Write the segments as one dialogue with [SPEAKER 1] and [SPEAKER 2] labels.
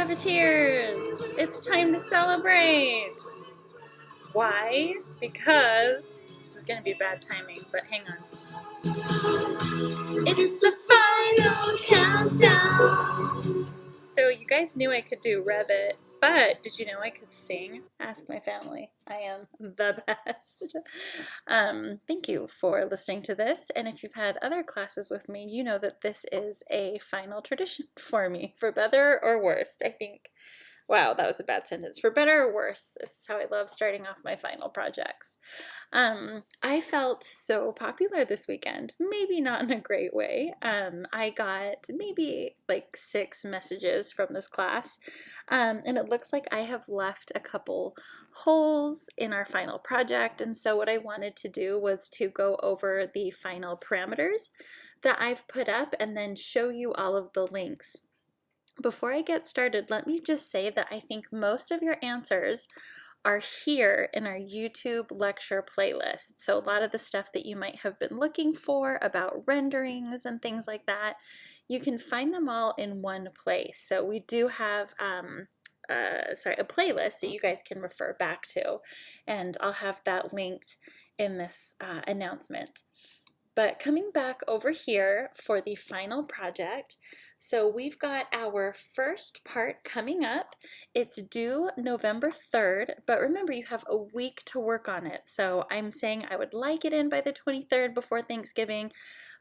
[SPEAKER 1] Rabbiteers! It's time to celebrate! Why? Because this is going to be bad timing, but hang on. It's the final countdown! So you guys knew I could do Revit, but did you know I could sing? Ask my family. I am the best. Thank you for listening to this, and if you've had other classes with me, you know that this is a final tradition for me, for better or worse, I think. Wow, that was a bad sentence. For better or worse, this is how I love starting off my final projects. I felt so popular this weekend, maybe not in a great way. I got maybe like 6 messages from this class, and it looks like I have left a couple holes in our final project. And so what I wanted to do was to go over the final parameters that I've put up and then show you all of the links. Before I get started, let me just say that I think most of your answers are here in our YouTube lecture playlist. So a lot of the stuff that you might have been looking for about renderings and things like that, you can find them all in one place. So we do have a playlist that you guys can refer back to, and I'll have that linked in this announcement. But coming back over here for the final project, so we've got our first part coming up. It's due November 3rd, but remember you have a week to work on it. So I'm saying I would like it in by the 23rd before Thanksgiving,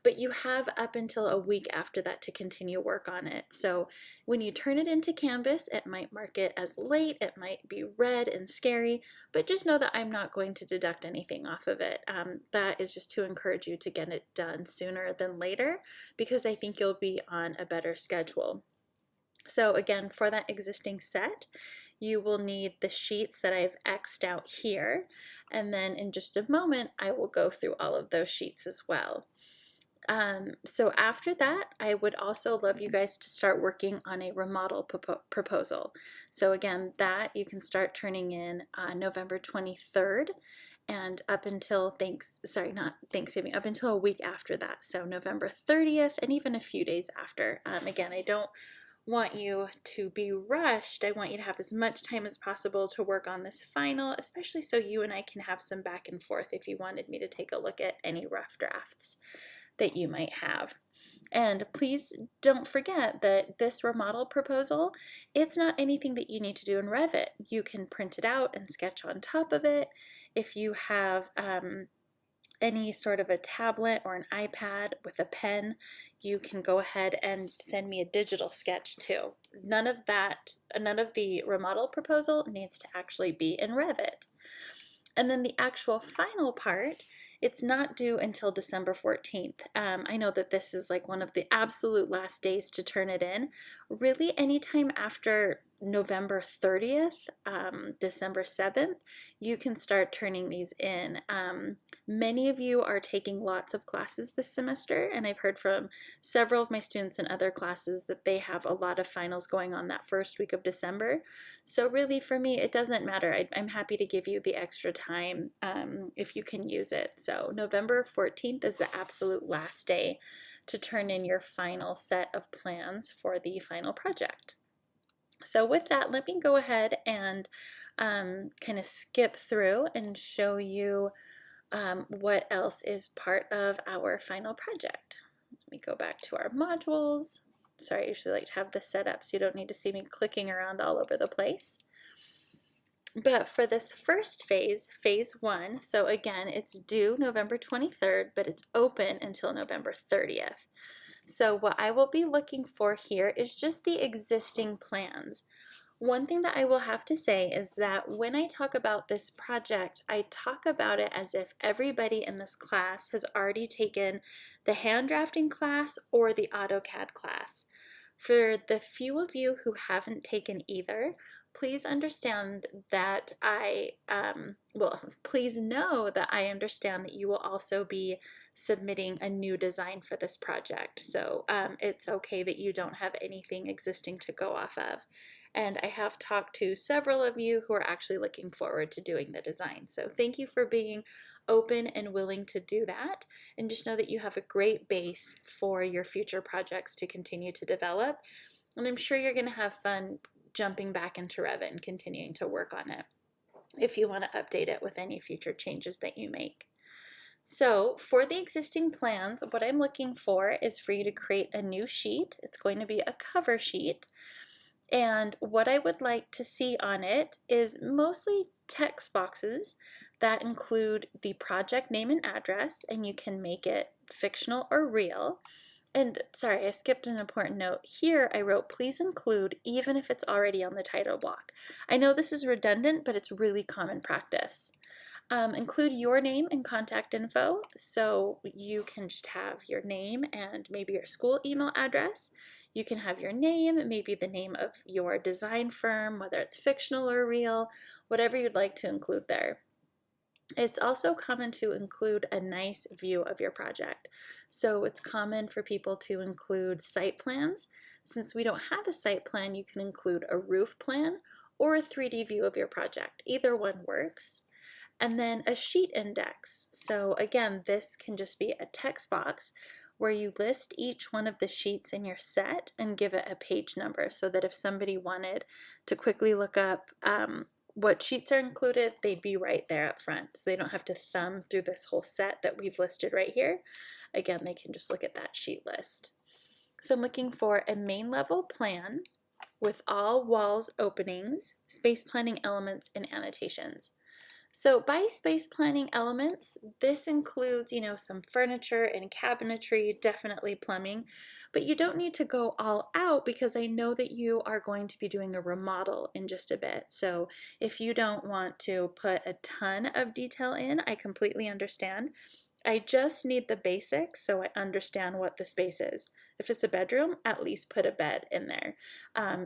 [SPEAKER 1] but you have up until a week after that to continue work on it. So when you turn it into Canvas, it might mark it as late, it might be red and scary, but just know that I'm not going to deduct anything off of it. That is just to encourage you to get it done sooner than later, because I think you'll be on a better schedule. So again, for that existing set, you will need the sheets that I've X'd out here, and then in just a moment, I will go through all of those sheets as well. So after that, I would also love you guys to start working on a remodel proposal. So again, that you can start turning in November 23rd and up until up until a week after that. So November 30th and even a few days after. Again, I don't want you to be rushed. I want you to have as much time as possible to work on this final, especially so you and I can have some back and forth if you wanted me to take a look at any rough drafts that you might have. And please don't forget that this remodel proposal, it's not anything that you need to do in Revit. You can print it out and sketch on top of it. If you have any sort of a tablet or an iPad with a pen, you can go ahead and send me a digital sketch too. None of the remodel proposal needs to actually be in Revit. And then the actual final part, it's not due until December 14th. I know that this is like one of the absolute last days to turn it in. Really, anytime after November 30th, December 7th, you can start turning these in. Many of you are taking lots of classes this semester, and I've heard from several of my students in other classes that they have a lot of finals going on that first week of December. So really for me, it doesn't matter. I'm happy to give you the extra time if you can use it. So November 14th is the absolute last day to turn in your final set of plans for the final project. So with that, let me go ahead and kind of skip through and show you what else is part of our final project. Let me go back to our modules. Sorry, I usually like to have this set up so you don't need to see me clicking around all over the place. But for this first phase, phase 1, so again, it's due November 23rd, but it's open until November 30th. So what I will be looking for here is just the existing plans. One thing that I will have to say is that when I talk about this project, I talk about it as if everybody in this class has already taken the hand drafting class or the AutoCAD class. For the few of you who haven't taken either, please understand that please know that I understand that you will also be submitting a new design for this project. So it's okay that you don't have anything existing to go off of. And I have talked to several of you who are actually looking forward to doing the design. So thank you for being open and willing to do that. And just know that you have a great base for your future projects to continue to develop. And I'm sure you're going to have fun jumping back into Revit and continuing to work on it if you want to update it with any future changes that you make. So for the existing plans, what I'm looking for is for you to create a new sheet. It's going to be a cover sheet. And what I would like to see on it is mostly text boxes that include the project name and address, and you can make it fictional or real. And sorry, I skipped an important note. Here I wrote, please include even if it's already on the title block. I know this is redundant, but it's really common practice. Include your name and contact info, so you can just have your name and maybe your school email address. You can have your name, maybe the name of your design firm, whether it's fictional or real, whatever you'd like to include there. It's also common to include a nice view of your project. So it's common for people to include site plans. Since we don't have a site plan, you can include a roof plan or a 3D view of your project. Either one works. And then a sheet index. So again, this can just be a text box where you list each one of the sheets in your set and give it a page number, so that if somebody wanted to quickly look up what sheets are included, they'd be right there up front. So they don't have to thumb through this whole set that we've listed right here. Again, they can just look at that sheet list. So I'm looking for a main level plan with all walls openings, space planning elements, and annotations. So by space planning elements, this includes, some furniture and cabinetry, definitely plumbing, but you don't need to go all out because I know that you are going to be doing a remodel in just a bit. So if you don't want to put a ton of detail in, I completely understand. I just need the basics so I understand what the space is. If it's a bedroom, at least put a bed in there.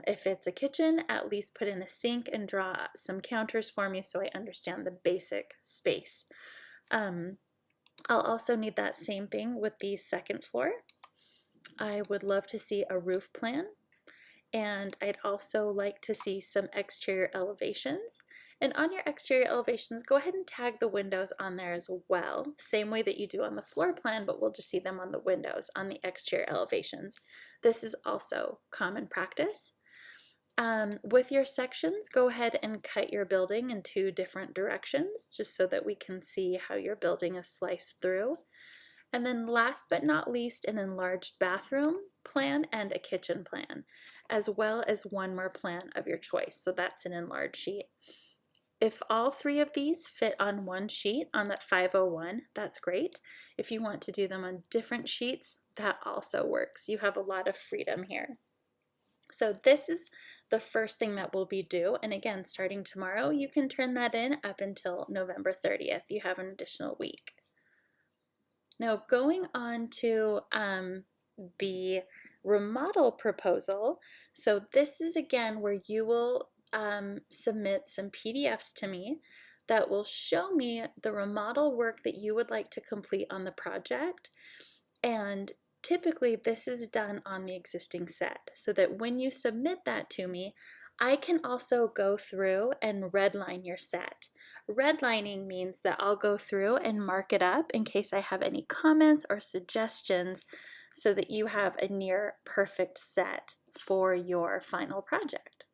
[SPEAKER 1] If it's a kitchen, at least put in a sink and draw some counters for me so I understand the basic space. I'll also need that same thing with the second floor. I would love to see a roof plan, and I'd also like to see some exterior elevations. And on your exterior elevations, go ahead and tag the windows on there as well, same way that you do on the floor plan, but we'll just see them on the windows, on the exterior elevations. This is also common practice. With your sections, go ahead and cut your building in 2 different directions, just so that we can see how your building is sliced through. And then last but not least, an enlarged bathroom plan and a kitchen plan, as well as one more plan of your choice. So that's an enlarged sheet. If all 3 of these fit on one sheet on that 501, that's great. If you want to do them on different sheets, that also works. You have a lot of freedom here. So this is the first thing that will be due. And again, starting tomorrow, you can turn that in up until November 30th. You have an additional week. Now going on to the remodel proposal. So this is again where you will submit some PDFs to me that will show me the remodel work that you would like to complete on the project. And typically this is done on the existing set, so that when you submit that to me, I can also go through and redline your set. Redlining means that I'll go through and mark it up in case I have any comments or suggestions, so that you have a near perfect set for your final project.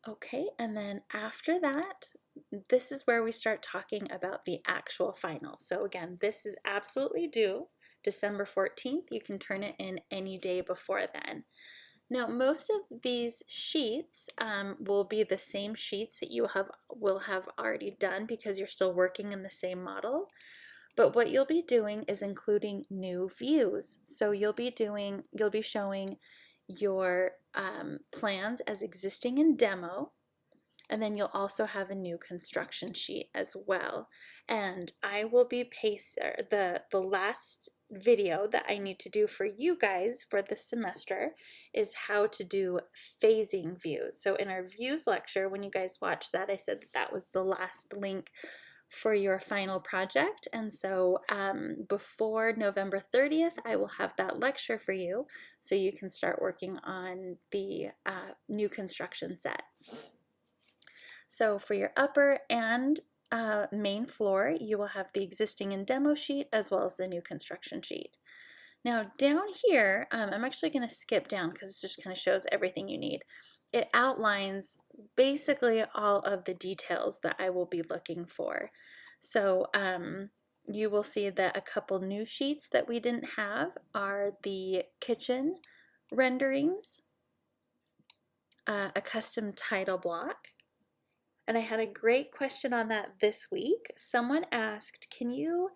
[SPEAKER 1] Okay, and then after that, this is where we start talking about the actual final. So again, this is absolutely due December 14th. You can turn it in any day before then. Now, most of these sheets will be the same sheets that you will have already done because you're still working in the same model. But what you'll be doing is including new views. So you'll be showing your plans as existing in demo, and then you'll also have a new construction sheet as well. And I will be the last video that I need to do for you guys for this semester is how to do phasing views. So in our views lecture, when you guys watch that, I said that was the last link for your final project. And so before November 30th, I will have that lecture for you so you can start working on the new construction set. So for your upper and main floor, you will have the existing and demo sheet as well as the new construction sheet. Now down here, I'm actually going to skip down because it just kind of shows everything you need. It outlines basically all of the details that I will be looking for. So you will see that a couple new sheets that we didn't have are the kitchen renderings, a custom title block, and I had a great question on that this week. Someone asked, can you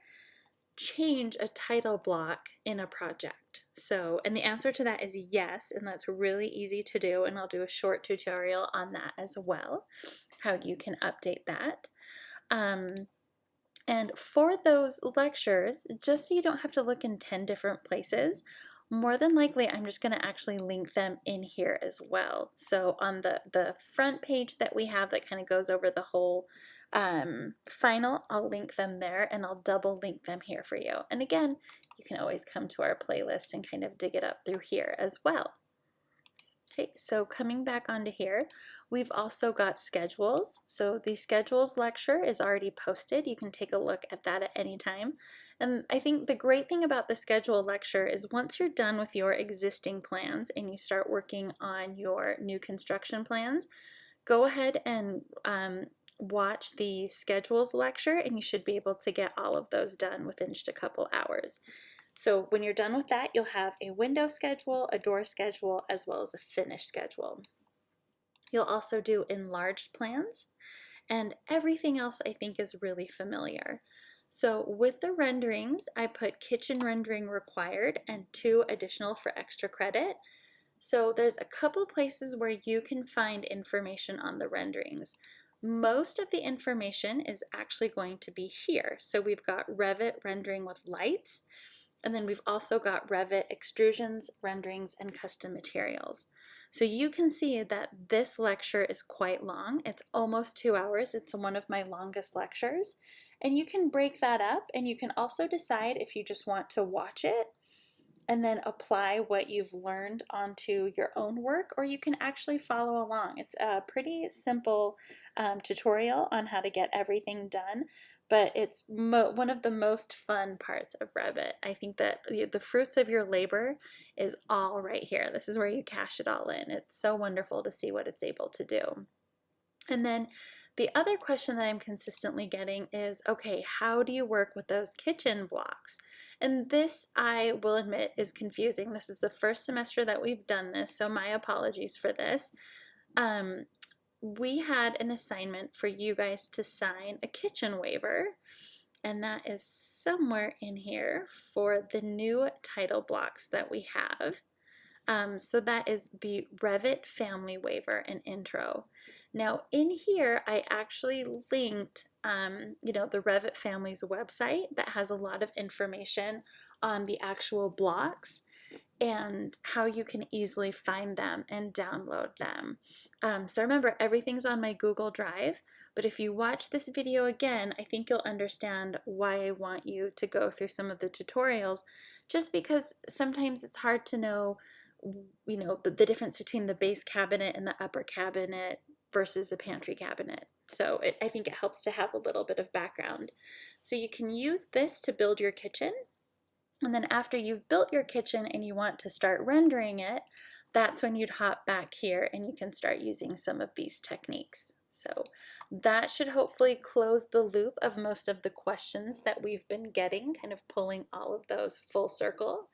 [SPEAKER 1] change a title block in a project? So, and the answer to that is yes, and that's really easy to do, and I'll do a short tutorial on that as well, how you can update that. And for those lectures, just so you don't have to look in 10 different places, more than likely I'm just going to actually link them in here as well. So on the front page that we have that kind of goes over the whole final, I'll link them there, and I'll double link them here for you. And again, you can always come to our playlist and kind of dig it up through here as well. Okay, so coming back onto here, we've also got schedules. So the schedules lecture is already posted. You can take a look at that at any time. And I think the great thing about the schedule lecture is once you're done with your existing plans and you start working on your new construction plans, go ahead and watch the schedules lecture, and you should be able to get all of those done within just a couple hours. So when you're done with that, you'll have a window schedule, a door schedule, as well as a finish schedule. You'll also do enlarged plans, and everything else I think is really familiar. So with the renderings, I put kitchen rendering required and 2 additional for extra credit. So there's a couple places where you can find information on the renderings. Most of the information is actually going to be here. So we've got Revit rendering with lights, and then we've also got Revit extrusions, renderings, and custom materials. So you can see that this lecture is quite long. It's almost 2 hours. It's one of my longest lectures. And you can break that up, and you can also decide if you just want to watch it and then apply what you've learned onto your own work, or you can actually follow along. It's a pretty simple tutorial on how to get everything done, but it's one of the most fun parts of Revit. I think that the fruits of your labor is all right here. This is where you cash it all in. It's so wonderful to see what it's able to do. And then the other question that I'm consistently getting is, okay, how do you work with those kitchen blocks? And this, I will admit, is confusing. This is the first semester that we've done this, so my apologies for this. We had an assignment for you guys to sign a kitchen waiver, and that is somewhere in here for the new title blocks that we have. So that is the Revit family waiver and intro. Now in here, I actually linked, the Revit family's website that has a lot of information on the actual blocks and how you can easily find them and download them. So remember, everything's on my Google Drive, but if you watch this video again, I think you'll understand why I want you to go through some of the tutorials, just because sometimes it's hard to know the difference between the base cabinet and the upper cabinet versus a pantry cabinet. So I think it helps to have a little bit of background. So you can use this to build your kitchen, and then after you've built your kitchen and you want to start rendering it, that's when you'd hop back here and you can start using some of these techniques. So that should hopefully close the loop of most of the questions that we've been getting, kind of pulling all of those full circle.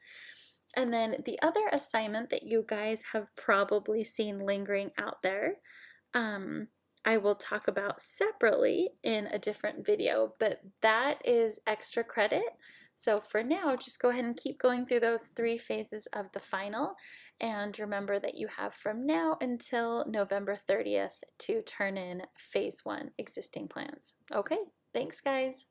[SPEAKER 1] And then the other assignment that you guys have probably seen lingering out there, I will talk about separately in a different video, but that is extra credit. So for now, just go ahead and keep going through those 3 phases of the final, and remember that you have from now until November 30th to turn in phase 1 existing plans. Okay, thanks guys.